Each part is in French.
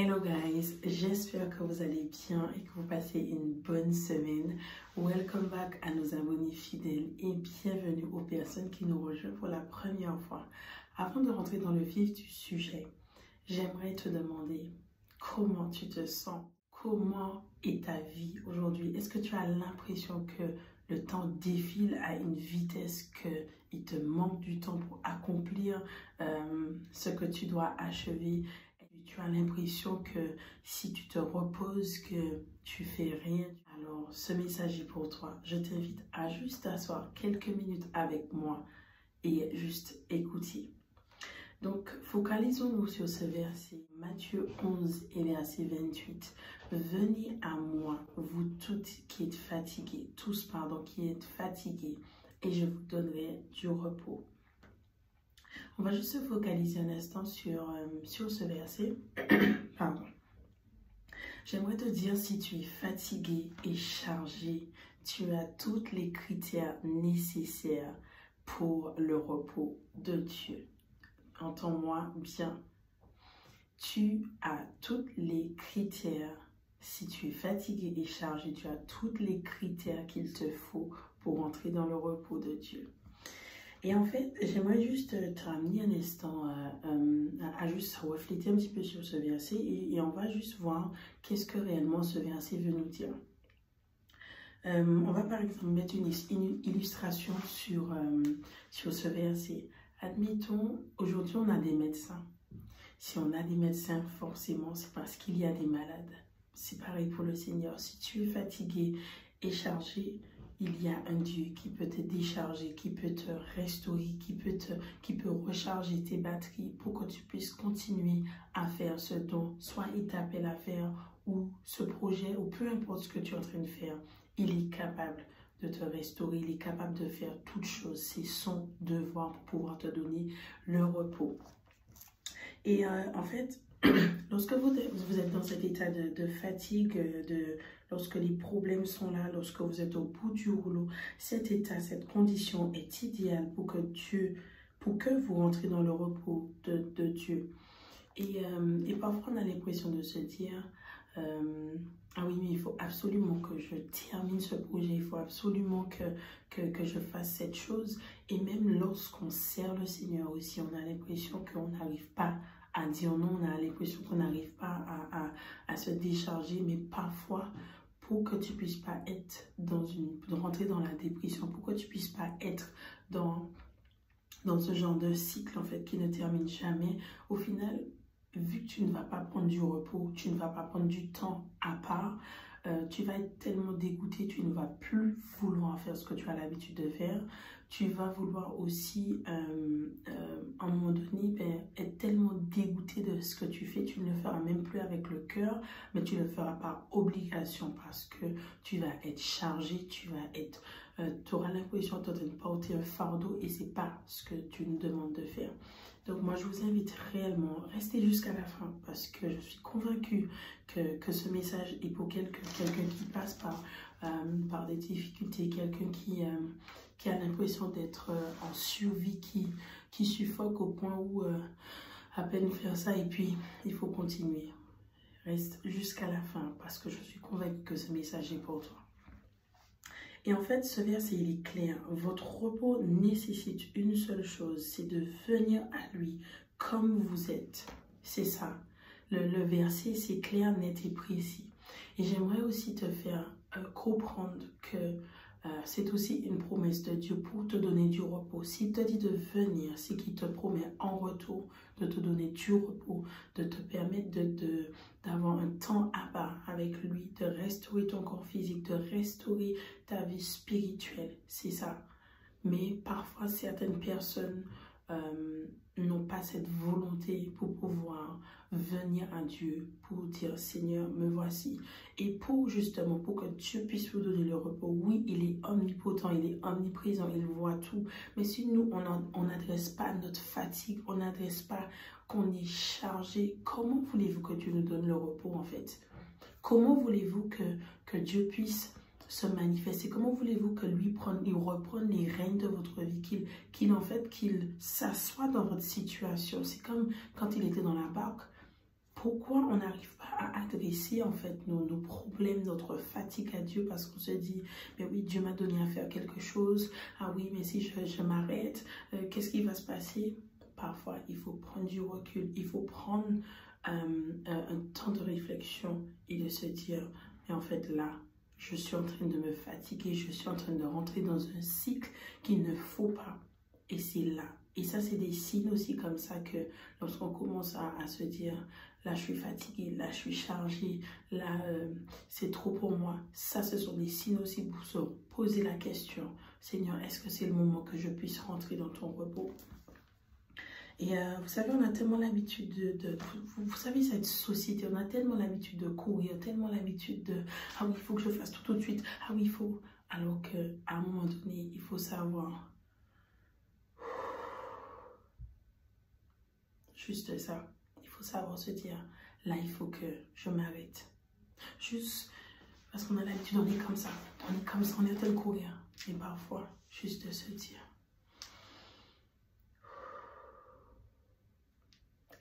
Hello guys, j'espère que vous allez bien et que vous passez une bonne semaine. Welcome back à nos abonnés fidèles et bienvenue aux personnes qui nous rejoignent pour la première fois. Avant de rentrer dans le vif du sujet, j'aimerais te demander comment tu te sens, comment est ta vie aujourd'hui. Est-ce que tu as l'impression que le temps défile à une vitesse qu'il te manque du temps pour accomplir ce que tu dois achever? Tu as l'impression que si tu te reposes, que tu fais rien. Alors, ce message est pour toi. Je t'invite à juste t'asseoir quelques minutes avec moi et juste écouter. Donc, focalisons-nous sur ce verset. Matthieu 11 et verset 28. Venez à moi, vous toutes qui êtes fatigués, tous, pardon, qui êtes fatigués, et je vous donnerai du repos. On va juste se focaliser un instant sur ce verset. Pardon. J'aimerais te dire, si tu es fatigué et chargé, tu as tous les critères nécessaires pour le repos de Dieu. Entends-moi bien. Tu as tous les critères. Si tu es fatigué et chargé, tu as tous les critères qu'il te faut pour entrer dans le repos de Dieu. Et en fait, j'aimerais juste te ramener un instant à juste refléter un petit peu sur ce verset et on va juste voir qu'est-ce que réellement ce verset veut nous dire. On va par exemple mettre une illustration sur ce verset. Admettons, aujourd'hui on a des médecins. Si on a des médecins, forcément, c'est parce qu'il y a des malades. C'est pareil pour le Seigneur. Si tu es fatigué et chargé, il y a un Dieu qui peut te décharger, qui peut te restaurer, qui peut recharger tes batteries pour que tu puisses continuer à faire ce dont soit il t'appelle à faire ou ce projet ou peu importe ce que tu es en train de faire. Il est capable de te restaurer, il est capable de faire toutes choses. C'est son devoir pour pouvoir te donner le repos. Et en fait, lorsque vous êtes dans cet état de fatigue, lorsque les problèmes sont là, lorsque vous êtes au bout du rouleau, cet état, cette condition est idéale pour que vous rentrez dans le repos de Dieu. Et parfois, on a l'impression de se dire, ah oui, mais il faut absolument que je termine ce projet, il faut absolument que je fasse cette chose. Et même lorsqu'on sert le Seigneur aussi, on a l'impression qu'on n'arrive pas à dire non, on a l'impression qu'on n'arrive pas à se décharger, mais parfois, pour que tu puisses pas être rentrer dans la dépression, pour que tu puisses pas être dans ce genre de cycle, en fait, qui ne termine jamais, au final, vu que tu ne vas pas prendre du repos, tu ne vas pas prendre du temps à part, tu vas être tellement dégoûté, tu ne vas plus vouloir faire ce que tu as l'habitude de faire. Tu vas vouloir aussi, à un moment donné, être tellement dégoûté de ce que tu fais. Tu ne le feras même plus avec le cœur, mais tu le feras par obligation parce que tu vas être chargé, tu auras l'impression de te porter un fardeau et c'est pas ce que tu nous demandes de faire. Donc moi, je vous invite réellement à rester jusqu'à la fin parce que je suis convaincue que ce message est pour quelqu'un qui passe par des difficultés, quelqu'un qui a l'impression d'être en survie, qui suffoque au point où à peine faire ça et puis il faut continuer. Reste jusqu'à la fin parce que je suis convaincue que ce message est pour toi. Et en fait, ce verset, il est clair. Votre repos nécessite une seule chose, c'est de venir à lui comme vous êtes. C'est ça. Le verset, c'est clair, net et précis. Et j'aimerais aussi te faire comprendre que c'est aussi une promesse de Dieu pour te donner du repos. S'il te dit de venir, c'est qu'il te promet en retour de te donner du repos, de te permettre d'avoir un temps à part avec lui, de restaurer ton corps physique, de restaurer ta vie spirituelle. C'est ça. Mais parfois, certaines personnes n'ont pas cette volonté pour pouvoir venir à Dieu, pour dire Seigneur, me voici. Et pour que Dieu puisse vous donner le repos. Oui, il est omnipotent, il est omniprésent, il voit tout. Mais si nous, on n'adresse pas notre fatigue, on n'adresse pas qu'on est chargé, comment voulez-vous que Dieu nous donne le repos en fait? Comment voulez-vous que Dieu puisse se manifester? Comment voulez-vous que lui reprenne les rênes de votre vie, qu'il s'assoie dans votre situation? C'est comme quand il était dans la barque. pourquoi on n'arrive pas à adresser en fait nos problèmes, notre fatigue à Dieu, parce qu'on se dit, mais oui, Dieu m'a donné à faire quelque chose, ah oui, mais si je m'arrête, qu'est-ce qui va se passer? Parfois, il faut prendre du recul, il faut prendre un temps de réflexion et de se dire, mais en fait là, je suis en train de me fatiguer, je suis en train de rentrer dans un cycle qu'il ne faut pas. Et c'est là. Et ça, c'est des signes aussi comme ça que lorsqu'on commence à se dire, là, je suis fatiguée, là, je suis chargée, là, c'est trop pour moi. Ça, ce sont des signes aussi pour se poser la question, Seigneur, est-ce que c'est le moment que je puisse rentrer dans ton repos? Et vous savez, on a tellement l'habitude vous savez, cette société, on a tellement l'habitude de courir, tellement l'habitude de, ah oui, il faut que je fasse tout de suite, ah oui, il faut, alors qu'à un moment donné, il faut savoir, juste ça, il faut savoir se dire, là, il faut que je m'arrête. Juste parce qu'on a l'habitude, on est comme ça, on est en train de courir, et parfois, juste de se dire,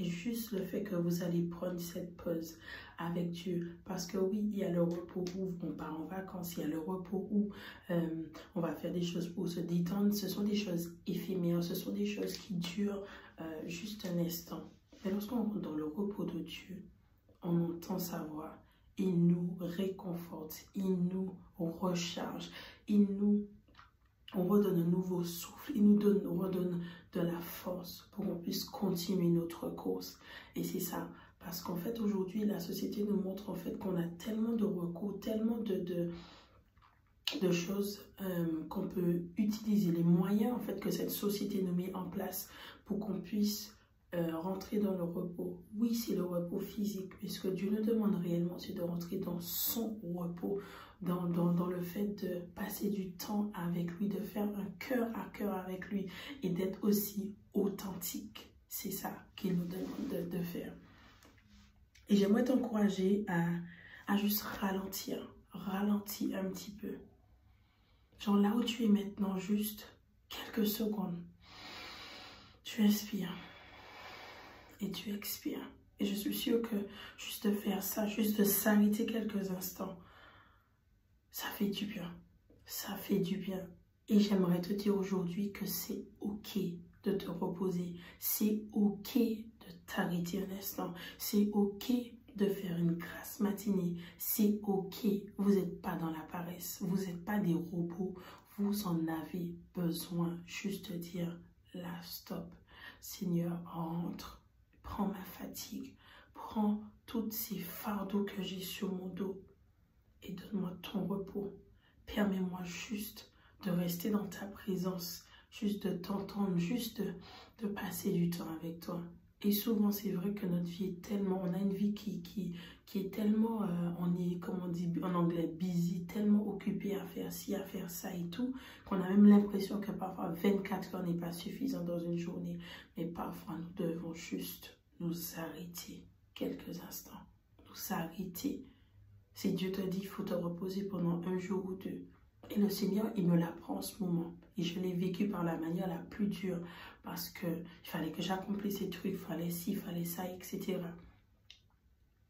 et juste le fait que vous allez prendre cette pause avec Dieu. Parce que oui, il y a le repos où on part en vacances. Il y a le repos où on va faire des choses pour se détendre. Ce sont des choses éphémères. Ce sont des choses qui durent juste un instant. Mais lorsqu'on rentre dans le repos de Dieu, on entend sa voix. Il nous réconforte. Il nous recharge. On redonne un nouveau souffle, il nous redonne de la force pour qu'on puisse continuer notre course. Et c'est ça, parce qu'en fait aujourd'hui, la société nous montre en fait qu'on a tellement de recours, tellement de choses qu'on peut utiliser, les moyens en fait que cette société nous met en place pour qu'on puisse rentrer dans le repos. Oui, c'est le repos physique, mais ce que Dieu nous demande réellement, c'est de rentrer dans son repos, dans le fait de passer du temps avec lui, de faire un cœur à cœur avec lui et d'être aussi authentique. C'est ça qu'il nous demande de faire. Et j'aimerais t'encourager à juste ralentir un petit peu. Genre là où tu es maintenant, juste quelques secondes. Tu inspires et tu expires. Et je suis sûre que juste de faire ça, juste de s'arrêter quelques instants, ça fait du bien. Ça fait du bien. Et j'aimerais te dire aujourd'hui que c'est OK de te reposer. C'est OK de t'arrêter un instant. C'est OK de faire une grasse matinée. C'est OK. Vous n'êtes pas dans la paresse. Vous n'êtes pas des robots. Vous en avez besoin. Juste dire, là, stop. Seigneur, rentre. Prends ma fatigue. Prends tous ces fardeaux que j'ai sur mon dos. Et donne-moi ton repos. Permets-moi juste de rester dans ta présence, juste de t'entendre, juste de passer du temps avec toi. Et souvent, c'est vrai que notre vie est tellement, on a une vie qui est tellement, on est, comme on dit en anglais, busy, tellement occupé à faire ci, à faire ça et tout, qu'on a même l'impression que parfois 24 heures n'est pas suffisant dans une journée. Mais parfois, nous devons juste nous arrêter quelques instants, nous arrêter. Si Dieu te dit, il faut te reposer pendant un jour ou deux. Et le Seigneur, il me l'apprend en ce moment. Et je l'ai vécu par la manière la plus dure. Parce qu'il fallait que j'accomplisse ces trucs, il fallait ci, il fallait ça, etc.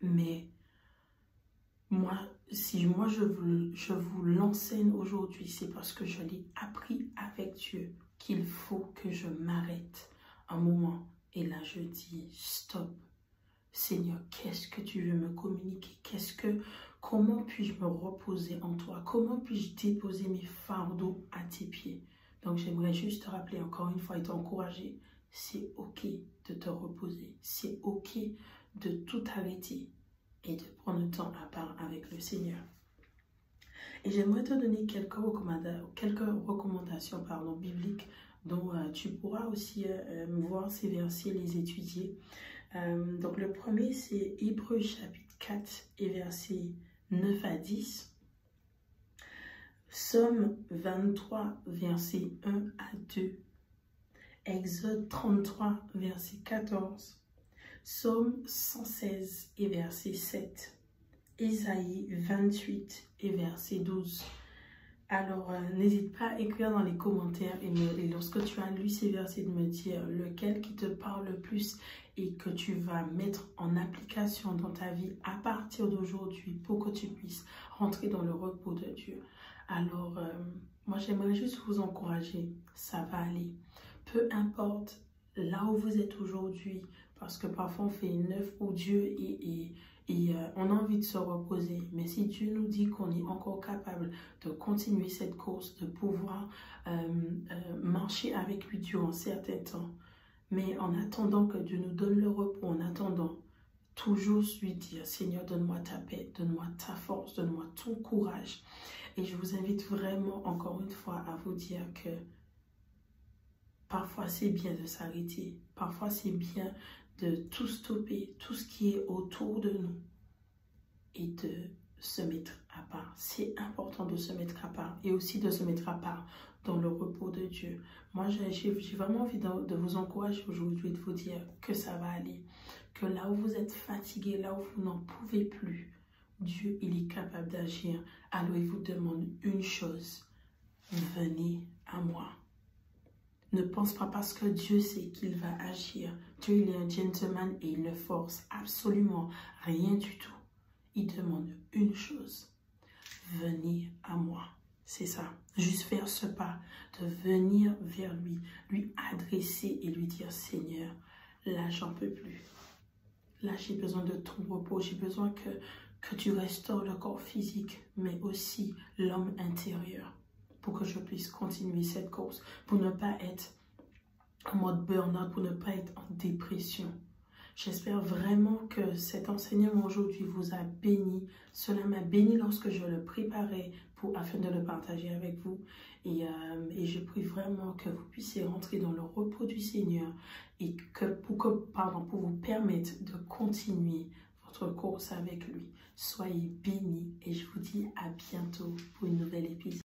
Mais moi, si moi je vous l'enseigne aujourd'hui, c'est parce que je l'ai appris avec Dieu qu'il faut que je m'arrête un moment. Et là, je dis, stop. Seigneur, qu'est-ce que tu veux me communiquer? Comment puis-je me reposer en toi? Comment puis-je déposer mes fardeaux à tes pieds? Donc, j'aimerais juste te rappeler encore une fois et t'encourager. C'est OK de te reposer. C'est OK de tout arrêter et de prendre le temps à part avec le Seigneur. Et j'aimerais te donner quelques recommandations bibliques dont tu pourras aussi voir ces versets, les étudier. Donc le premier c'est Hébreux chapitre 4 et versets 9 à 10. Psaume 23 versets 1 à 2. Exode 33 verset 14. Psaume 116 et verset 7. Ésaïe 28 et verset 12. Alors, n'hésite pas à écrire dans les commentaires et lorsque tu as lu ces versets, de me dire lequel qui te parle le plus et que tu vas mettre en application dans ta vie à partir d'aujourd'hui pour que tu puisses rentrer dans le repos de Dieu. Alors, moi, j'aimerais juste vous encourager. Ça va aller. Peu importe là où vous êtes aujourd'hui, parce que parfois on fait une œuvre pour Dieu et on a envie de se reposer. Mais si Dieu nous dit qu'on est encore capable de continuer cette course, de pouvoir marcher avec lui durant certains temps, mais en attendant que Dieu nous donne le repos, en attendant, toujours lui dire, Seigneur, donne-moi ta paix, donne-moi ta force, donne-moi ton courage. Et je vous invite vraiment, encore une fois, à vous dire que parfois c'est bien de s'arrêter, parfois c'est bien de tout stopper, tout ce qui est autour de nous et de se mettre à part. C'est important de se mettre à part et aussi de se mettre à part dans le repos de Dieu. Moi, j'ai vraiment envie de vous encourager aujourd'hui, de vous dire que ça va aller, que là où vous êtes fatigué, là où vous n'en pouvez plus, Dieu, il est capable d'agir. Alors, il vous demande une chose, venez à moi. Ne pense pas parce que Dieu sait qu'il va agir. Dieu, il est un gentleman et il ne force absolument rien du tout. Il demande une chose. Venez à moi. C'est ça. Juste faire ce pas. De venir vers lui. Lui adresser et lui dire, Seigneur, là, j'en peux plus. Là, j'ai besoin de ton repos. J'ai besoin que tu restaures le corps physique, mais aussi l'homme intérieur, pour que je puisse continuer cette course, pour ne pas être en mode burn-out, pour ne pas être en dépression. J'espère vraiment que cet enseignement aujourd'hui vous a béni. Cela m'a béni lorsque je le préparais afin de le partager avec vous. Et je prie vraiment que vous puissiez rentrer dans le repos du Seigneur et pour vous permettre de continuer votre course avec lui. Soyez bénis et je vous dis à bientôt pour une nouvelle épisode.